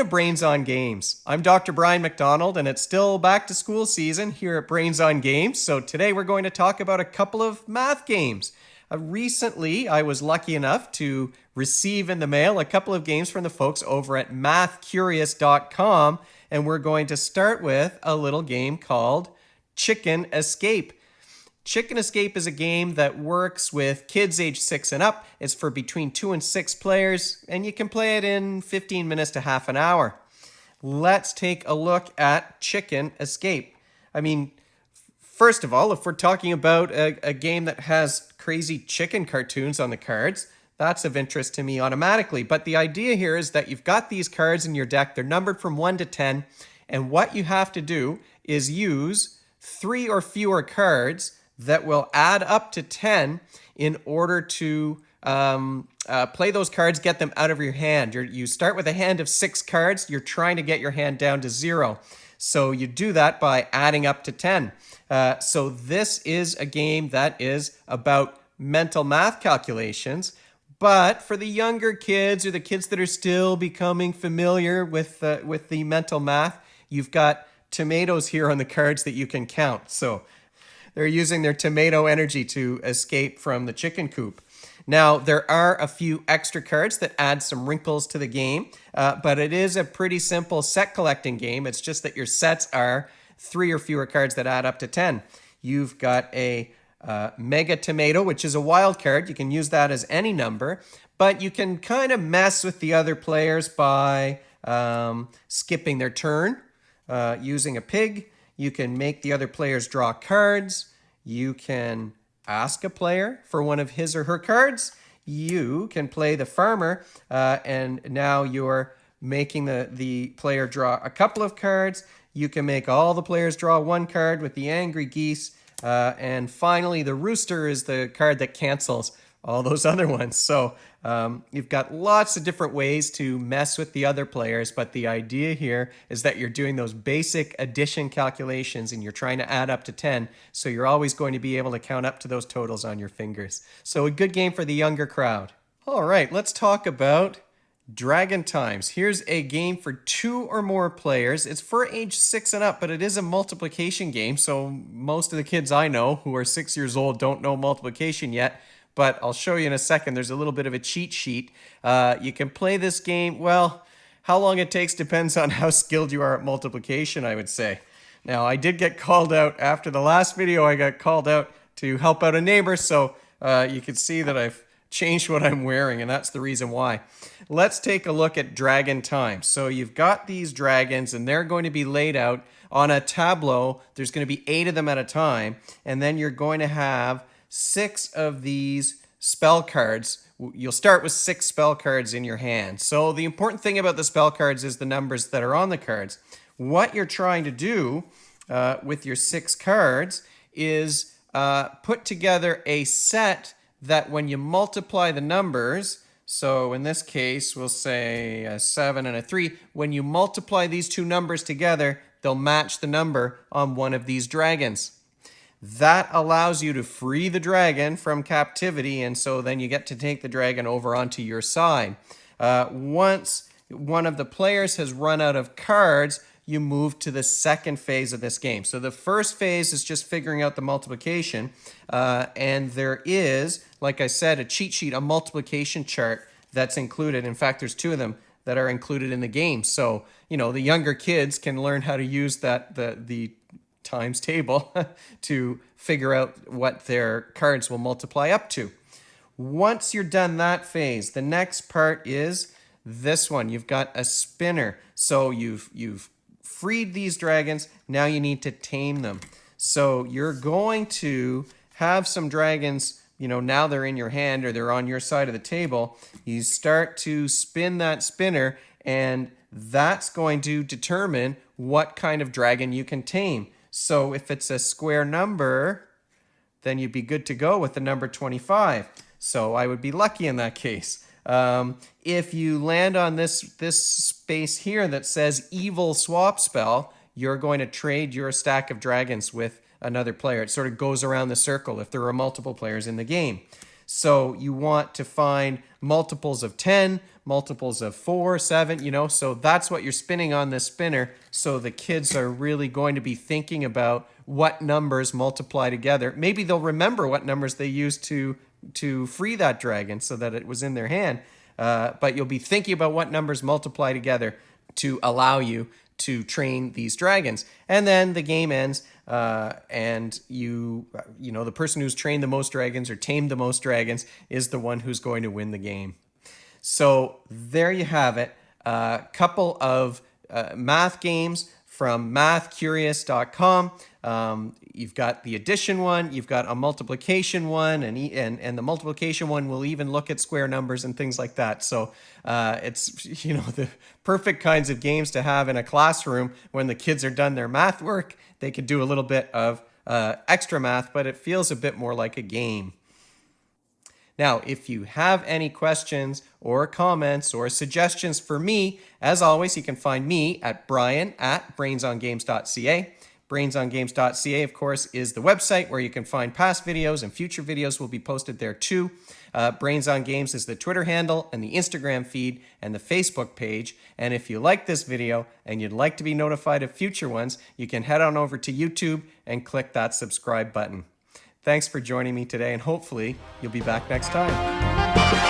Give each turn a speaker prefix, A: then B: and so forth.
A: Brains on Games. I'm Dr. Brian McDonald, and it's still back to school season here at Brains on Games. So today we're going to talk about a couple of math games. Recently, I was lucky enough to receive in the mail a couple of games from the folks over at mathcurious.com, and we're going to start with a little game called Chicken Escape. Chicken Escape is a game that works with kids age 6 and up. It's for between 2 and 6 players, and you can play it in 15 minutes to half an hour. Let's take a look at Chicken Escape. First of all, if we're talking about a game that has crazy chicken cartoons on the cards, that's of interest to me automatically. But the idea here is that you've got these cards in your deck. They're numbered from 1 to 10, and what you have to do is use 3 or fewer cards that will add up to 10 in order to play those cards, get them out of your hand. You start with a hand of 6 cards. You're trying to get your hand down to 0. So you do that by adding up to 10. So this is a game that is about mental math calculations. But for the younger kids or the kids that are still becoming familiar with the mental math, you've got tomatoes here on the cards that you can count. So they're using their tomato energy to escape from the chicken coop. Now, there are a few extra cards that add some wrinkles to the game, but it is a pretty simple set collecting game. It's just that your sets are 3 or fewer cards that add up to 10. You've got a mega tomato, which is a wild card. You can use that as any number, but you can kind of mess with the other players by skipping their turn, using a pig. You can make the other players draw cards. You can ask a player for one of his or her cards. You can play the farmer, and now you're making the player draw a couple of cards. You can make all the players draw 1 card with the angry geese. And finally, the rooster is the card that cancels all those other ones. So you've got lots of different ways to mess with the other players, but the idea here is that you're doing those basic addition calculations and you're trying to add up to 10, so you're always going to be able to count up to those totals on your fingers. So a good game for the younger crowd. All right, let's talk about Dragon Times. Here's a game for 2 or more players. It's for age 6 and up, but it is a multiplication game, so most of the kids I know who are 6 years old don't know multiplication yet. But I'll show you in a second. There's a little bit of a cheat sheet. You can play this game, well, how long it takes depends on how skilled you are at multiplication, I would say. Now, I did get called out after the last video. I got called out to help out a neighbor, so you can see that I've changed what I'm wearing, and that's the reason why. Let's take a look at Dragon Times. So you've got these dragons, and they're going to be laid out on a tableau. There's going to be 8 of them at a time, and then you're going to have 6 of these spell cards. You'll start with 6 spell cards in your hand. So the important thing about the spell cards is the numbers that are on the cards. What you're trying to do with your 6 cards is put together a set that when you multiply the numbers, so in this case, we'll say a 7 and a 3, when you multiply these 2 numbers together, they'll match the number on one of these dragons. That allows you to free the dragon from captivity, and so then you get to take the dragon over onto your side. Once one of the players has run out of cards, you move to the second phase of this game. So the first phase is just figuring out the multiplication, and there is, like I said, a cheat sheet, a multiplication chart that's included. In fact, there's 2 of them that are included in the game. So, the younger kids can learn how to use the times table to figure out what their cards will multiply up to. Once you're done that phase, the next part is this one. You've got a spinner. So you've freed these dragons. Now you need to tame them. So you're going to have some dragons, now they're in your hand or they're on your side of the table. You start to spin that spinner, and that's going to determine what kind of dragon you can tame. So if it's a square number, then you'd be good to go with the number 25. So I would be lucky in that case. If you land on this space here that says evil swap spell, you're going to trade your stack of dragons with another player. It sort of goes around the circle if there are multiple players in the game. So you want to find multiples of 10, multiples of 4, 7, so that's what you're spinning on this spinner. So the kids are really going to be thinking about what numbers multiply together. Maybe they'll remember what numbers they used to free that dragon so that it was in their hand. But you'll be thinking about what numbers multiply together to allow you to train these dragons. And then the game ends, and the person who's trained the most dragons or tamed the most dragons is the one who's going to win the game. So there you have it. A couple of math games from mathcurious.com. You've got the addition one, you've got a multiplication one, and the multiplication one will even look at square numbers and things like that. So it's the perfect kinds of games to have in a classroom when the kids are done their math work. They could do a little bit of extra math, but it feels a bit more like a game. Now, if you have any questions or comments or suggestions for me, as always, you can find me at brian@brainsongames.ca. Brainsongames.ca, of course, is the website where you can find past videos, and future videos will be posted there too. Brains on Games is the Twitter handle and the Instagram feed and the Facebook page. And if you like this video and you'd like to be notified of future ones, you can head on over to YouTube and click that subscribe button. Thanks for joining me today, and hopefully you'll be back next time.